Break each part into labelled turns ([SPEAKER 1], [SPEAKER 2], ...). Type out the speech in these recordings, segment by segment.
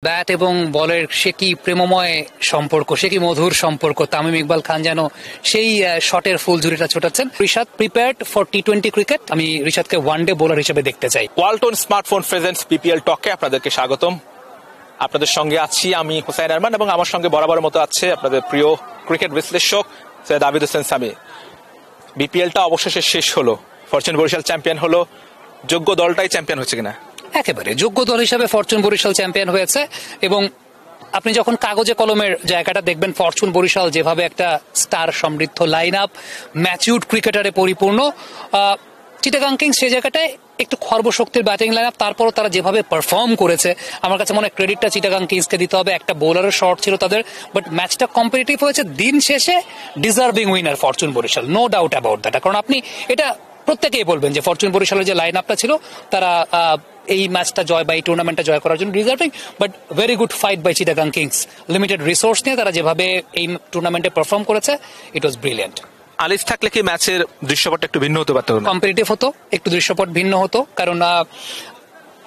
[SPEAKER 1] Bat এবং বলের সে কি প্রেমময় সম্পর্ক, সে কি মধুর সম্পর্ক। তামিম ইকবাল খান যেন সেই শটের ফুলঝুরিটা ছোটাচ্ছেন। রিশাদ প্রিপেয়ার্ড ফর টি-20 ক্রিকেট। আমি রিশাদকে ওয়ানডে বোলার হিসেবে দেখতে চাই।
[SPEAKER 2] ওয়ালটন স্মার্টফোন প্রেজেন্টস বিপিএল টকে আপনাদেরকে স্বাগতম। আপনাদের সঙ্গে আছি আমি হোসাইন আরমান এবং আমার সঙ্গে বরাবরের মতো আছে আপনাদের প্রিয় ক্রিকেট বিশ্লেষক সৈয়দ আবিদ হোসেন সামি। বিপিএলটা অবশেষে শেষ হলো, ফরচুন বরিশাল চ্যাম্পিয়ন হলো। যোগ্য দলটাই চ্যাম্পিয়ন হচ্ছে কিনা?
[SPEAKER 1] একেবারে যোগ্য দল হিসাবে ফরচুন বরিশাল চ্যাম্পিয়ন হয়েছে এবং আপনি যখন কাগজে কলমের জায়গাটা দেখবেন, ফরচুন বরিশাল যেভাবে একটা স্টার সমৃদ্ধ লাইন আপ, ম্যাচিউরড ক্রিকেটারে পরিপূর্ণ, চিটাগাং কিংস সে জায়গাটায় একটু খর্বশক্তির ব্যাটিং লাইন আপ, তারপরও তারা যেভাবে পারফর্ম করেছে আমার কাছে মনে হয় ক্রেডিটটা চিটাগাং কিংসকে দিতে হবে। একটা বোলারের শর্ট ছিল তাদের, বাট ম্যাচটা কম্পিটিটিভ হয়েছে। দিন শেষে deserving winner Fortune Barishal, no doubt about that. কারণ আপনি এটা প্রত্যেকেই বলবেন যে ফরচুন বরিশালের যে লাইন আপটা ছিল তারা এই ম্যাচটা জয় বা এই টুর্নামেন্টটা জয় করার জন্য deserving, but very good fight by Chittagong Kings. Limited resource নিয়ে তারা যেভাবে এই টুর্নামেন্টে পারফর্ম করেছে, ইট ওয়াজ ব্রিলিয়েন্ট।
[SPEAKER 2] আলিস থাকলে কি ম্যাচের দৃশ্যপটটা একটু ভিন্ন হতে পারত?
[SPEAKER 1] কম্পিটিটিভ হতো, একটু দৃশ্যপট ভিন্ন হতো। কারণ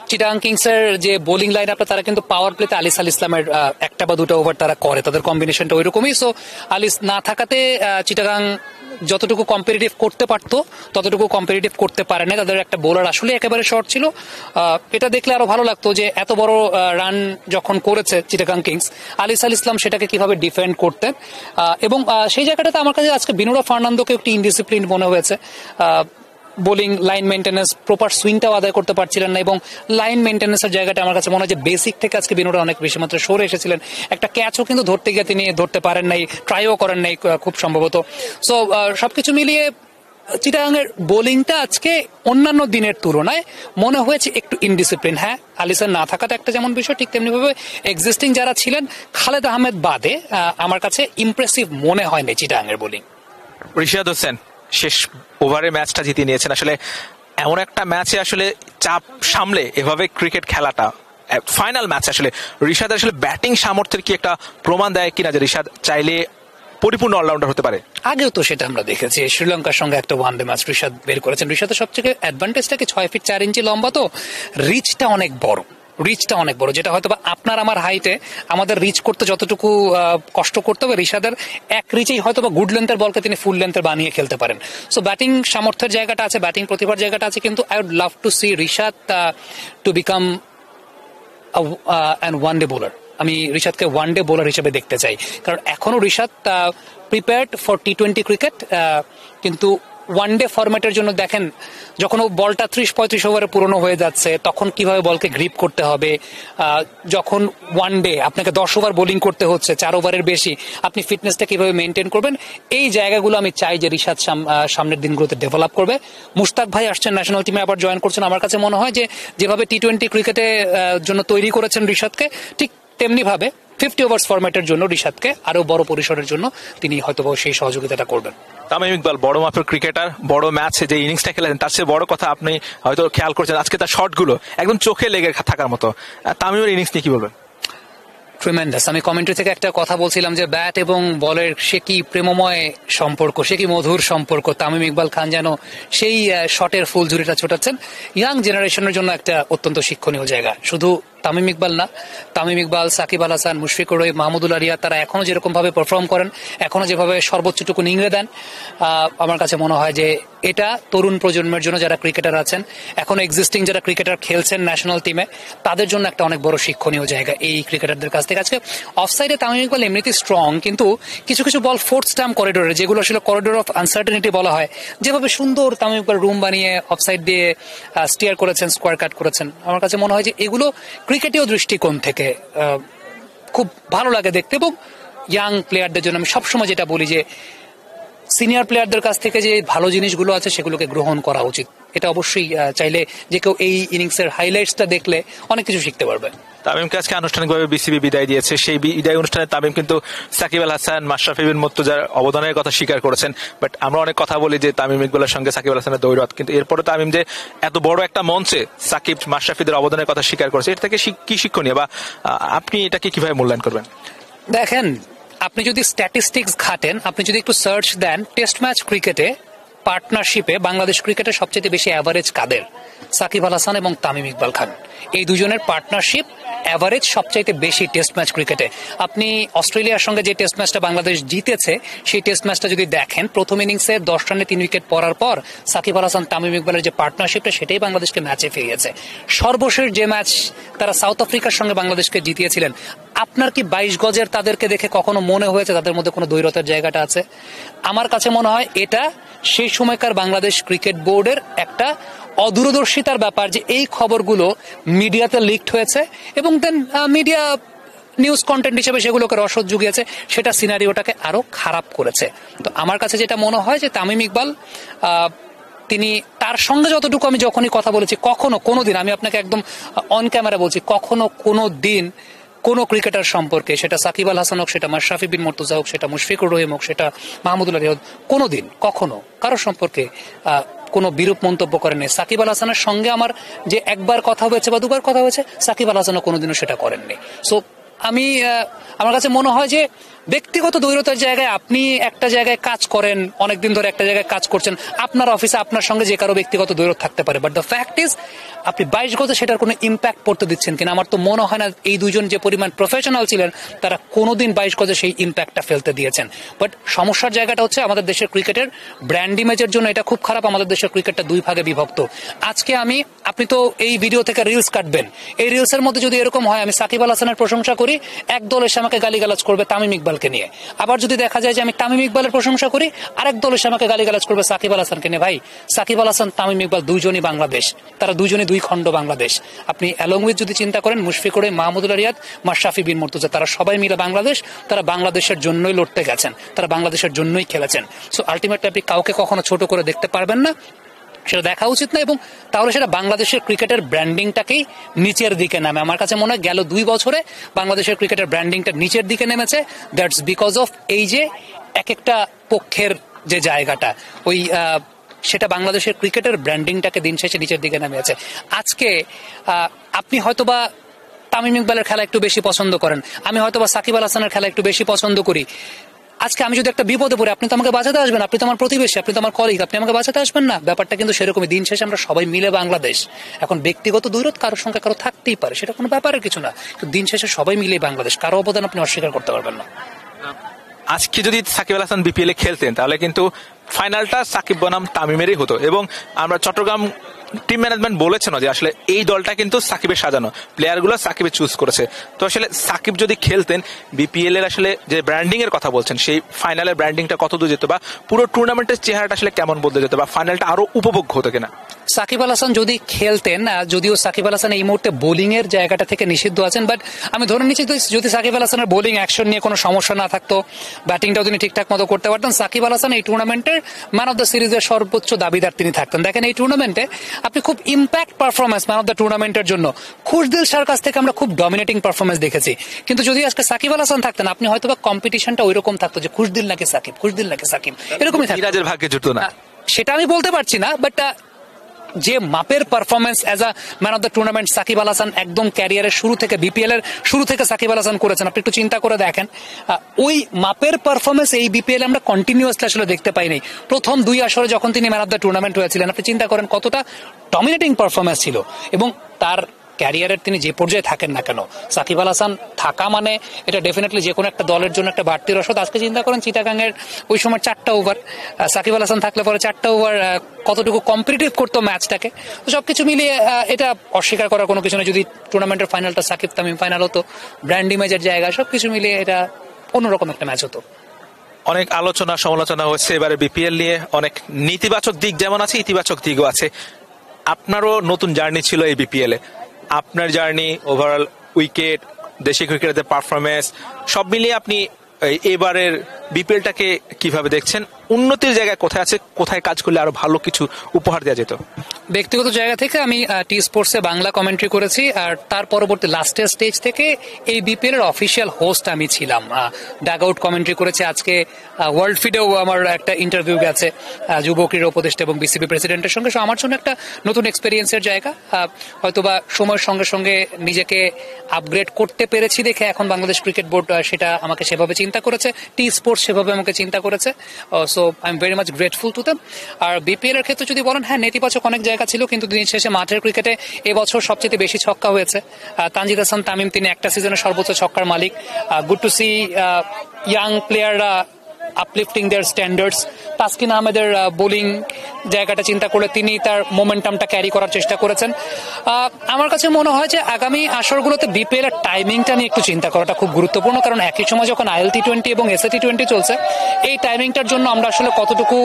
[SPEAKER 1] চিটাগাং কিংসের যে বোলিং লাইন আপটা, তারা কিন্তু পাওয়ার প্লেতে আলিস আল ইসলামের একটা বা দুটো ওভার তারা করে, তাদের কম্বিনেশনটা ওই রকমই। সো আলিস না থাকাতে চিটাগাং যতটুকু কম্পিটিটিভ করতে পারতো ততটুকু কম্পিটিটিভ করতে পারে না। তাদের একটা বোলার আসলে একেবারে শর্ট ছিল। এটা দেখলে আরো ভালো লাগতো যে এত বড় রান যখন করেছে চিটাগাং কিংস, আলিস আল ইসলাম সেটাকে কিভাবে ডিফেন্ড করতেন। এবং সেই জায়গাটাতে আমার কাছে আজকে বিনোরা ফার্নান্দোকে একটি ইনডিসিপ্লিন মনে হয়েছে। বোলিং লাইন মেনটেন্যান্স, প্রপার সুইংটাও আদায় করতে পারছিলেন না এবং লাইন মেনটেন্যান্সের জায়গাটা আমার কাছে মনে হয় যে বেসিক থেকে আজকে বিনোরা অনেক বেশি মাত্রায় সরে এসেছিলেন। একটা ক্যাচও কিন্তু ধরতে গিয়ে তিনি ধরতে পারেন নাই, ট্রাইও করেন নাই খুব সম্ভবত। সো সবকিছু মিলিয়ে চিটাগাং এর বোলিংটা আজকে অন্যান্য দিনের তুলনায় মনে হয়েছে একটু ইনডিসিপ্লিন। হ্যাঁ, আলিসার না থাকাটা একটা যেমন বিষয়, ঠিক তেমনি ভাবে এক্সিস্টিং যারা ছিলেন খালেদ আহমেদ বাদে আমার কাছে ইমপ্রেসিভ মনে হয়নি চিটাগাং এর বোলিং।
[SPEAKER 2] রিশাদ হোসেন শেষ ওভারে ম্যাচটা জিতিয়ে নিয়েছেন। আসলে এমন একটা ম্যাচে আসলে চাপ সামলে এভাবে ক্রিকেট খেলাটা, ফাইনাল ম্যাচ, আসলে রিশাদ আসলে ব্যাটিং সামর্থ্যের কি একটা প্রমাণ দেয় কিনা যে রিশাদ চাইলে পরিপূর্ণ অলরাউন্ডার হতে পারে?
[SPEAKER 1] আগেও তো সেটা আমরা দেখেছি, শ্রীলঙ্কার সঙ্গে একটা ওয়ানডে ম্যাচ রিশাদ বের করেছেন। রিশাদের সবচেয়ে অ্যাডভান্টেজটা কি, 6 ফিট 4 ইঞ্চি লম্বা, তো রিচটা অনেক বড়। যেটা হয়তো বা আপনার আমার হাইটে আমাদের রিচ করতে যতটুকু কষ্ট করতে হবে, রিশাদের এক রিচেই হয়তো বা গুড লেন্থের বলকে তিনি ফুল লেন্থের বানিয়ে খেলতে পারেন। সো ব্যাটিং সামর্থ্যের জায়গাটা আছে, ব্যাটিং প্রতিভার জায়গাটা আছে, কিন্তু I would love to see Rishad to become an one day bowler. আমি রিশাদকে ওয়ানডে বোলার হিসেবে দেখতে চাই, কারণ এখনো রিশাদ প্রিপেয়ার্ড ফর টি-20 ক্রিকেট, কিন্তু ওয়ানডে ফরম্যাটের জন্য দেখেন যখন বলটা 30-35 ওভারে পুরনো হয়ে যাচ্ছে তখন কিভাবে বলকে গ্রিপ করতে হবে। যখন ওয়ানডে আপনাকে 10 ওভার বোলিং করতে হচ্ছে, 4 ওভারের বেশি, আপনি ফিটনেসটা কিভাবে মেনটেন করবেন, এই জায়গাগুলো আমি চাই যে রিশাদ সামনের দিনগুলোতে ডেভেলপ করবে। মুশতাক ভাই আসছেন ন্যাশনাল টিমে, আবার জয়েন করছেন। আমার কাছে মনে হয় যে যেভাবে টি-20 ক্রিকেটের জন্য তৈরি করেছেন রিশাদকে, ঠিক তেমনি ভাবে 50 ওভার্স ফরম্যাটের জন্য রিশাদকে আরো বড় পরিসরের জন্য তিনি হয়তো সেই সহযোগিতাটা করবেন।
[SPEAKER 2] তামিম ইকবাল বড় মাপের ক্রিকেটার, বড় ম্যাচে যে ইনিংসটা খেলেছেন তার চেয়ে বড় কথা আপনি হয়তো খেয়াল করছেন আজকে তার শটগুলো একদম চোখে লেগে থাকার মতো। তামিমের ইনিংস নিয়ে কি বলবেন?
[SPEAKER 1] ট্রিমেন্ডাস। আমি কমেন্ট্রি থেকে একটা কথা বলছিলাম যে ব্যাট এবং বলের সে কি প্রেমময় সম্পর্ক, সে কি মধুর সম্পর্ক। তামিম ইকবাল খান যেন সেই শটের ফুলঝুরিটা ছোটাচ্ছেন। ইয়াং জেনারেশনের জন্য একটা অত্যন্ত শিক্ষণীয় জায়গা। শুধু তামিম ইকবাল না, তামিম ইকবাল, সাকিব আল হাসান, মুশফিকুর রহিম, মাহমুদুল আরিয়া, তারা এখনো যেরকম ভাবে পারফর্ম করেন, এখনো যেভাবে সর্বোচ্চটুকু নিংড়ে দেন, আমার কাছে মনে হয় যে এটা তরুণ প্রজন্মের জন্য যারা ক্রিকেটার আছেন, এখনো এক্সিস্টিং যারা ক্রিকেটার খেলছেন ন্যাশনাল টিমে, তাদের জন্য একটা অনেক বড় শিক্ষণীয় জায়গা এই ক্রিকেটারদের কাছ থেকে। আজকে অফসাইডে তামিম ইকবাল এমনিতেই স্ট্রং, কিন্তু কিছু কিছু বল ফোর্থ স্ট্যাম্প করিডোরে, যেগুলো আসলে করিডোর অফ আনসার্টেনিটি বলা হয়, যেভাবে সুন্দর তামিম ইকবাল রুম বানিয়ে অফসাইড দিয়ে স্টিয়ার করেছেন, স্কোয়ার কাট করেছেন, আমার কাছে মনে হয় যে এগুলো ক্রিকেটীয় দৃষ্টিকোণ থেকে খুব ভালো লাগে দেখতে। এবং ইয়াং প্লেয়ারদের জন্য আমি সবসময় যেটা বলি যে সিনিয়র প্লেয়ারদের কাছ থেকে যে ভালো জিনিসগুলো আছে সেগুলোকে গ্রহণ করা উচিত। এটা অবশ্যই চাইলে যে কেউ এই ইনিংসের হাইলাইটসটা দেখলে অনেক কিছু শিখতে পারবে।
[SPEAKER 2] তামিমকে আজকে আনুষ্ঠানিকভাবে বিসিবি বিদায় দিয়েছে। সেই বিদায় অনুষ্ঠানে তামিম কিন্তু সাকিব আল হাসান, মাশরাফি বিন মুর্তজার অবদানের কথা স্বীকার করেছেন। বাট আমরা অনেক কথা বলি যে তামিম ইকবালের সঙ্গে সাকিব আল হাসানের দৈরত, কিন্তু এরপরে তামিম যে এত বড় একটা মঞ্চে সাকিব, মাশরাফিদের অবদানের কথা স্বীকার করেছে, এটা থেকে কি শিক্ষণীয় বা আপনি এটাকে কিভাবে মূল্যায়ন করবেন?
[SPEAKER 1] দেখেন, আপনি যদি স্ট্যাটিস্টিক্স ঘাটেন, আপনি যদি একটু সার্চ দেন, টেস্ট ম্যাচ ক্রিকেটে পার্টনারশিপে বাংলাদেশ ক্রিকেটে সবচেয়ে বেশি অ্যাভারেজ কাদের, সাকিব আল হাসান এবং তামিম ইকবাল খান, এই দুজনের পার্টনারশিপ অ্যাভারেজ সবচাইতে বেশি টেস্ট ম্যাচ ক্রিকেটে। আপনি অস্ট্রেলিয়ার সঙ্গে যে টেস্ট ম্যাচটা বাংলাদেশ জিতেছে সেই টেস্ট ম্যাচটা যদি দেখেন, প্রথম ইনিংসে 10 রানে 3 উইকেট পড়ার পর সাকিব আল হাসান তামিম ইকবালের যে পার্টনারশিপটা সেটাই বাংলাদেশকে ম্যাচে ফিরিয়েছে। সর্বশেষ যে ম্যাচ তারা সাউথ আফ্রিকার সঙ্গে বাংলাদেশকে জিতিয়েছিলেন, আপনার কি 22 গজের তাদেরকে দেখে কখনো মনে হয়েছে তাদের মধ্যে কোনো দ্বৈরথের জায়গাটা আছে? আমার কাছে মনে হয় এটা সেই সময়কার বাংলাদেশ ক্রিকেট বোর্ডের একটা অদূরদর্শিতার ব্যাপার, যে এই খবরগুলো মিডিয়াতে লিকড হয়েছে এবং দেন মিডিয়া নিউজ কন্টেন্ট হিসেবে সেগুলোকে রসদ জুগিয়েছে, সেটা সিনারিওটাকে আরো খারাপ করেছে। তো আমার কাছে যেটা মনে হয় যে তামিম ইকবাল, তিনি তার সঙ্গে যতটুকু আমি যখনই কথা বলেছি, কখনো কোনোদিন, আমি আপনাকে একদম অন ক্যামেরা বলছি, কখনো কোনো দিন কোনো ক্রিকেটার সম্পর্কে, সেটা সাকিব আল হাসান হোক, সেটা মাশরাফি বিন মুর্তজা হোক, সেটা মুশফিকুর রহিম হোক, সেটা মাহমুদুল্লাহ রিয়াদ, কোনোদিন কখনো কারো সম্পর্কে কোনো বিরূপ মন্তব্য করেননি। সাকিব আল হাসানের সঙ্গে আমার যে একবার কথা হয়েছে বা দুবার কথা হয়েছে, সাকিব আল হাসানও কোনোদিনও সেটা করেননি। সো আমার কাছে মনে হয় যে ব্যক্তিগত দ্বৈরতার জায়গায়, আপনি একটা জায়গায় কাজ করেন, অনেকদিন ধরে একটা জায়গায় কাজ করছেন, আপনার অফিসে আপনার সঙ্গে যে কারো ব্যক্তিগত দ্বৈরত থাকতে পারে, বাট দ্য ফ্যাক্ট ইজ আপনি 22 গজে সেটার কোনো ইম্প্যাক্ট পড়তে দিচ্ছেন কিনা। আমার তো মনে হয় না এই দুজন যে পরিমাণ প্রফেশনাল ছিলেন তারা কোনোদিন 22 গজে সেই ইম্প্যাক্টটা ফেলতে দিয়েছেন। বাট সমস্যার জায়গাটা হচ্ছে আমাদের দেশের ক্রিকেটের ব্র্যান্ড ইমেজের জন্য এটা খুব খারাপ। আমাদের দেশের ক্রিকেটটা দুই ভাগে বিভক্ত। আজকে আপনি তো এই ভিডিও থেকে রিলস কাটবেন, এই রিলসের মধ্যে যদি এরকম হয় আমি সাকিব আল হাসানের প্রশংসা করি, একদল এসে আমাকে গালিগালাজ করবে তামিম ইকবালকে নিয়ে। আবার যদি দেখা যায় যে আমি তামিম ইকবালের প্রশংসা করি, আরেক দল এসে আমাকে গালিগালাজ করবে সাকিব আল হাসানকে নিয়ে। ভাই, সাকিব আল হাসান তামিম ইকবাল দুইজনই বাংলাদেশ, তারা দুইজনই দুই খণ্ড বাংলাদেশ। আপনি অ্যালং উইথ যদি চিন্তা করেন মুশফিকুর রহিম, মাহমুদুল্লাহ রিয়াদ, মাশরাফি বিন মুর্তজা, তারা সবাই মিলে বাংলাদেশ, তারা বাংলাদেশের জন্যই লড়তে গেছেন, তারা বাংলাদেশের জন্যই খেলেছেন। সো আলটিমেটলি আপনি কাউকে কখনো ছোট করে দেখতে পারবেন না, সেটা দেখা উচিত না, এবং তাহলে সেটা বাংলাদেশের ক্রিকেটের ব্র্যান্ডিংটাকেই নিচের দিকে নামে। আমার কাছে মনে হয় গেল 2 বছরে বাংলাদেশের ক্রিকেটের ব্র্যান্ডিংটা নিচের দিকে নেমেছে। দ্যাটস বিকজ অফ এই যে এক একটা পক্ষের যে জায়গাটা, সেটা বাংলাদেশের ক্রিকেটের ব্র্যান্ডিংটাকে দিন শেষে নিচের দিকে নেমে আছে। আজকে আপনি হয়তোবা তামিম ইকবালের খেলা একটু বেশি পছন্দ করেন, আমি হয়তোবা সাকিব আল হাসানের খেলা একটু বেশি পছন্দ করি। আজকে আমি যদি একটা বিপদে পড়ি, আপনি তো আমাকে বাঁচাতে আসবেন, আপনি তো আমার প্রতিবেশী, আপনি তো আমার কলিগ, আপনি আমাকে বাঁচাতে আসবেন না? ব্যাপারটা কিন্তু সেরকমই। দিন শেষে আমরা সবাই মিলে বাংলাদেশ। এখন ব্যক্তিগত দ্বৈরথ কারোর সঙ্গে কারো থাকতেই পারে, সেটা কোনো ব্যাপারের কিছু না, কিন্তু দিন শেষে সবাই মিলে বাংলাদেশ, কারো অবদান আপনি অস্বীকার করতে পারবেন না।
[SPEAKER 2] আজকে যদি সাকিব আল হাসান বিপিএল এ খেলতেন তাহলে কিন্তু ফাইনালটা সাকিব বনাম তামিমেরই হতো, এবং আমরা চট্টগ্রাম টিম ম্যানেজমেন্ট বলেছে না যে আসলে এই দলটা কিন্তু সাকিবের সাজানো, প্লেয়ারগুলো সাকিবের চুজ করেছে। তো আসলে সাকিব যদি খেলতেন বিপিএল এর আসলে যে ব্র্যান্ডিং এর কথা বলছেন, সেই ফাইনালের ব্র্যান্ডিংটা কত দূর যেত, বা পুরো টুর্নামেন্টের চেহারাটা আসলে কেমন বদলে যেত, বা ফাইনালটা আরো উপভোগ্য হতো কিনা?
[SPEAKER 1] সাকিব আল হাসান যদি খেলতেন, যদিও সাকিব আল হাসান এই মুহূর্তে বোলিং এর জায়গাটা থেকে নিষিদ্ধ আছেন, বাট আমি ধরে নিচ্ছি যদি সাকিব আল হাসানের বোলিং অ্যাকশন নিয়ে কোনো সমস্যা না থাকতো, ব্যাটিংটাও তিনি ঠিকঠাক মতো করতে পারতেন, সাকিব আল হাসান এই টুর্নামেন্টের ম্যান অফ দ্য সিরিজের সর্বোচ্চ দাবিদার তিনি থাকতেন। দেখেন, এই টুর্নামেন্টে আপনি খুব impact performance man of the টুর্নামেন্টের জন্য খুশদিল শাহর কাছ থেকে আমরা খুব ডমিনেটিং পারফরমেন্স দেখেছি, কিন্তু যদি আজকে সাকিব আল হাসান থাকতেন, আপনি হয়তো বা কম্পিটিশনটা ওইরকম থাকতো যে খুশদিল নাকি সাকিব, খুশদিল নাকি সাকিব, এরকমই থাকতো।
[SPEAKER 2] মিরাজের ভাগ্যে জুটতো না,
[SPEAKER 1] সেটা আমি বলতে পারছি না, বাট যে মাপের performance as a man of the tournament Shakib Al Hasan একদম ক্যারিয়ারের শুরু থেকে, বিপিএল এর শুরু থেকে সাকিব আল হাসান করেছেন, আপনি একটু চিন্তা করে দেখেন, ওই মাপের পারফরমেন্স এই বিপিএল আমরা কন্টিনিউয়াসলি আসলে দেখতে পাইনি। প্রথম 2 আসরে যখন তিনি ম্যান অফ দ্য টুর্নামেন্ট হয়েছিলেন, আপনি চিন্তা করেন কতটা ডমিনেটিং পারফরমেন্স ছিল, এবং তার ক্যারিয়ারের তিনি যে পর্যায়ে থাকেন না কেন, সাকিব আল হাসান থাকা মানে এটা ডেফিনেটলি যে কোনো একটা দলের জন্য একটা বাড়তি রসদ। আজকে চিন্তা করেন চিটাগাংয়ের ওই সময় 4টা ওভার, সাকিব আল হাসান থাকলে পরে 4টা ওভার কতটুকু কম্পিটিটিভ করতো ম্যাচটাকে। তো সবকিছু মিলিয়ে এটা অস্বীকার করার কোনো কিছু নেই। যদি টুর্নামেন্টের ফাইনালটা সাকিব তামিম ফাইনাল হতো, ব্র্যান্ড ইমেজের জায়গা, সবকিছু মিলিয়ে এটা অন্যরকম একটা ম্যাচ হতো।
[SPEAKER 2] অনেক আলোচনা সমালোচনা হচ্ছে এবারে বিপিএল নিয়ে, অনেক নেতিবাচক দিক যেমন আছে, ইতিবাচক দিকও আছে। আপনারও নতুন জার্নি ছিল এই বিপিএল এ, আপনার জার্নি, ওভারঅল উইকেট, দেশি ক্রিকেটের পারফরমেন্স সব মিলিয়ে আপনি এবারের বিপিএলটাকে কিভাবে দেখছেন? উন্নতির জায়গায় কোথায় আছে, কোথায় কাজ করলে আরো ভালো কিছু উপহার দেওয়া যেত?
[SPEAKER 1] ব্যক্তিগত জায়গা থেকে আমি টি স্পোর্টসে বাংলা কমেন্ট্রি করেছি, আর তার পরবর্তী লাস্টের স্টেজ থেকে এই বিপিএল এর অফিসিয়াল হোস্ট আমি ছিলাম, ডাগ আউট কমেন্ট্রি করেছি। আজকে ওয়ার্ল্ড ফিডেও আমার একটা ইন্টারভিউ গেছে যুব ক্রীড়া উপদেষ্টা এবং বিসিবি প্রেসিডেন্টের সঙ্গে। আমার জন্য একটা নতুন এক্সপেরিয়েন্সের জায়গা, হয়তোবা সময়ের সঙ্গে সঙ্গে নিজেকে আপগ্রেড করতে পেরেছি দেখে এখন বাংলাদেশ ক্রিকেট বোর্ড সেটা আমাকে সেভাবে চিন্তা করেছে। টি স্পোর্টস সেভাবে আমাকে চিন্তা করেছে। So I am very much grateful to them. আর বিপিএল এর ক্ষেত্রে যদি বলেন, হ্যাঁ নেতিবাচক অনেক জায়গা ছিল, কিন্তু দিন শেষে মাঠের ক্রিকেটে এবছর সবচেয়ে বেশি ছক্কা হয়েছে তানজিদ হাসান তামিম, তিনি একটা সিজনে সর্বোচ্চ ছক্কার মালিক। গুড টু সি ইয়াং প্লেয়াররা আপলিফটিং দেয়ার স্ট্যান্ডার্ডস। তাসকিন আহমেদের বোলিং জায়গাটা চিন্তা করে তিনি তার মোমেন্টামটা ক্যারি করার চেষ্টা করেছেন। আমার কাছে মনে হয় যে আগামী আসরগুলোতে বিপিএল এর টাইমিংটা নিয়ে একটু চিন্তা করাটা খুব গুরুত্বপূর্ণ, কারণ একই সময় যখন আইএল টি20 এবং এসএ টি20 চলছে, এই টাইমিংটার জন্য আমরা আসলে কতটুকু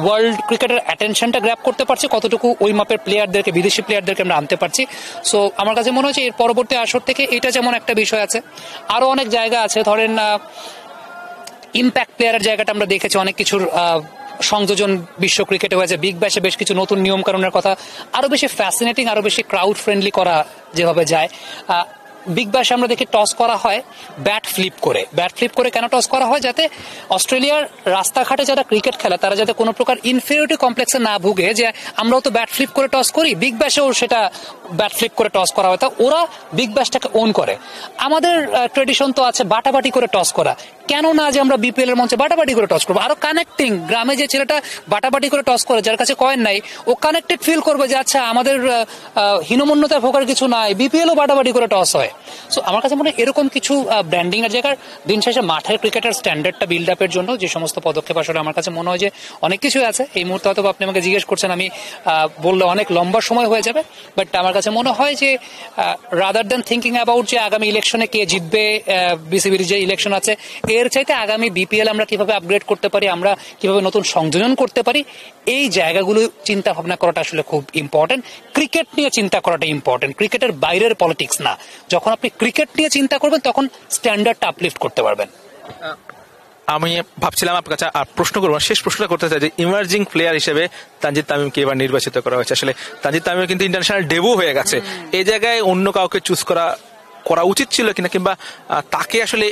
[SPEAKER 1] ওয়ার্ল্ড ক্রিকেটের অ্যাটেনশনটা গ্র্যাব করতে পারছি, কতটুকু ওই মাপের প্লেয়ারদেরকে, বিদেশি প্লেয়ারদেরকে আমরা আনতে পারছি। সো আমার কাছে মনে হয় যে এর পরবর্তী আসর থেকে এটা যেমন একটা বিষয় আছে, আরো অনেক জায়গা আছে। ধরেন ইম্প্যাক্ট প্লেয়ারের জায়গাটা আমরা দেখেছি, অনেক কিছুর সংযোজন বিশ্ব ক্রিকেটে হয়েছে। বিগ ব্যাশে বেশ কিছু নতুন নিয়ম কানুনের কথা আরো বেশি ফ্যাসিনেটিং, আরো বেশি ক্রাউড ফ্রেন্ডলি করা যেভাবে যায়। বিগ ব্যাশে আমরা দেখি টস করা হয় ব্যাট ফ্লিপ করে। ব্যাট ফ্লিপ করে কেন টস করা হয়? যাতে অস্ট্রেলিয়ার রাস্তাঘাটে যারা ক্রিকেট খেলে তারা যাতে কোনো প্রকার ইনফিরিয়রিটি কমপ্লেক্সে না ভুগে, যে আমরাও তো ব্যাট ফ্লিপ করে টস করি, বিগ ব্যাশেও সেটা ব্যাট ফ্লিপ করে টস করা হয়। তা ওরা বিগ ব্যাশটাকে ওন করে। আমাদের ট্রেডিশন তো আছে বাটাবাটি করে টস করা, কেন না যে আমরা বিপিএল এর মঞ্চে বাটাবাটি করে টস করবো? আরো কানেক্টিং, গ্রামে যে ছেলেটা বাটাবাটি করে টস করে, যার কাছে কয়েন নাই, ও কানেক্টেড ফিল করবে যে আচ্ছা আমাদের হীনমন্যতায় ভোগার কিছু নাই, বিপিএল ও বাটাবাটি করে টস হয়। সো আমার কাছে মনে হয় এরকম কিছু ব্র্যান্ডিং এর জায়গার দিন শেষে মাঠের ক্রিকেটের স্ট্যান্ডার্ডটা বিল্ড আপের জন্য যে সমস্ত পদক্ষেপ আসলে আমার কাছে মনে হয় যে অনেক কিছুই আছে। এই মুহূর্তে হয়তো আপনি আমাকে জিজ্ঞেস করছেন, আমি বললে অনেক লম্বা সময় হয়ে যাবে, বাট আমার কাছে মনে হয় যে রাদার দ্যান থিঙ্কিং অ্যাবাউট যে আগামী ইলেকশনে কে জিতবে, বিসিবির যে ইলেকশন আছে, এর চাইতে আগামী বিপিএল আমরা কিভাবে আপগ্রেড করতে পারি, আমরা কিভাবে নতুন সংযোজন করতে পারি, এই জায়গাগুলো চিন্তা ভাবনা করাটা আসলে খুব ইম্পর্টেন্ট। ক্রিকেট নিয়ে চিন্তা করাটা ইম্পর্টেন্ট, ক্রিকেটের বাইরের পলিটিক্স না। যখন আপনি ক্রিকেট নিয়ে চিন্তা করবেন তখন স্ট্যান্ডার্ডটা আপলিফট করতে পারবেন।
[SPEAKER 2] আমি ভাবছিলাম আপনার কাছে প্রশ্ন করবো, শেষ প্রশ্নটা করতে চাই যে ইমার্জিং প্লেয়ার হিসেবে তানজিদ তামিমকে এবার নির্বাচিত করা হয়েছে। আসলে তানজিদ তামিম কিন্তু ইন্টারন্যাশনাল ডেবিউ হয়ে গেছে, এই জায়গায় অন্য কাউকে চুজ করা উচিত ছিল কিনা, কিংবা তাকে আসলে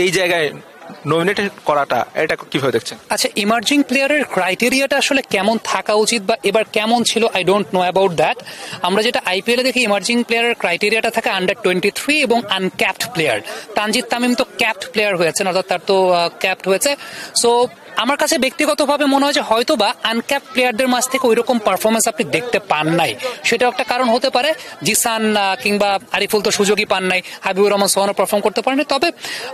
[SPEAKER 2] এই জায়গায় নমিনেট করাটা, এটা কিভাবে দেখছেন?
[SPEAKER 1] আচ্ছা, ইমার্জিং প্লেয়ারের ক্রাইটেরিয়াটা আসলে কেমন থাকা উচিত বা এবার কেমন ছিল, I don't know about that. আমরা যেটা আইপিএল এ দেখি, ইমার্জিং প্লেয়ারের ক্রাইটেরিয়াটা থাকে আন্ডার-23 এবং আনক্যাপড প্লেয়ার। তানজিদ তামিম তো ক্যাপড প্লেয়ার হয়েছেন, অর্থাৎ তার তো ক্যাপড হয়েছে। সো আমার কাছে ব্যক্তিগতভাবে মনে হয় যে হয়তো বা আনক্যাপ প্লেয়ারদের মাঝ থেকে ওইরকম পারফরমেন্স আপনি দেখতে পান নাই, সেটা একটা কারণ হতে পারে। জিসান কিংবা আরিফুল তো সুযোগই পান নাই, হাবিবুর রহমান সোহানও পারফর্ম করতে পারেনি। তবে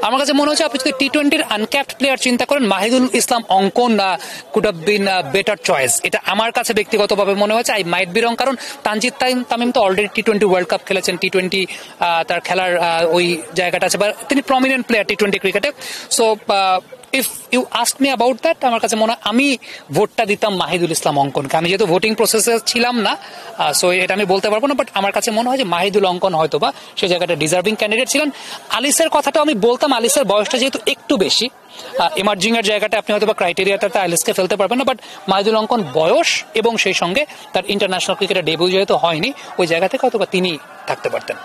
[SPEAKER 1] আমার কাছে মনে হচ্ছে আপনি যদি টি20-র আনক্যাপড প্লেয়ার চিন্তা করেন, মাহিদুল ইসলাম অঙ্কন could have been better choice. এটা আমার কাছে ব্যক্তিগতভাবে মনে হয়েছে। আই মাইট বি রং, কারণ তানজিদ তামিম তো অলরেডি টি20 ওয়ার্ল্ড কাপ খেলেছেন, টি20 তার খেলার ওই জায়গাটা আছে, বা তিনি প্রমিনেন্ট প্লেয়ার টি20 ক্রিকেটে। So if you ask me about that, আমার কাছে মনে হয় আমি ভোটটা দিতাম মাহিদুল ইসলাম অঙ্কনকে। আমি যেহেতু ভোটিং প্রসেসে ছিলাম না, সো এটা আমি বলতে পারবো না, বাট আমার কাছে মনে হয় যে মাহিদুল অঙ্কন হয়তো বা সেই জায়গাটা ডিজার্ভিং ক্যান্ডিডেট ছিলেন। আলিসের কথাটা আমি বলতাম, আলিসের বয়সটা যেহেতু একটু বেশি, ইমার্জিং এর জায়গাটা আপনি হয়তো বা ক্রাইটেরিয়াটাতে আলিসকে ফেলতে পারবেন না, বাট মাহিদুল অঙ্কন বয়স এবং সেই সঙ্গে তার ইন্টারন্যাশনাল ক্রিকেটের ডেবিউ যেহেতু হয়নি, ওই জায়গা থেকে হয়তো বা তিনি থাকতে পারতেন।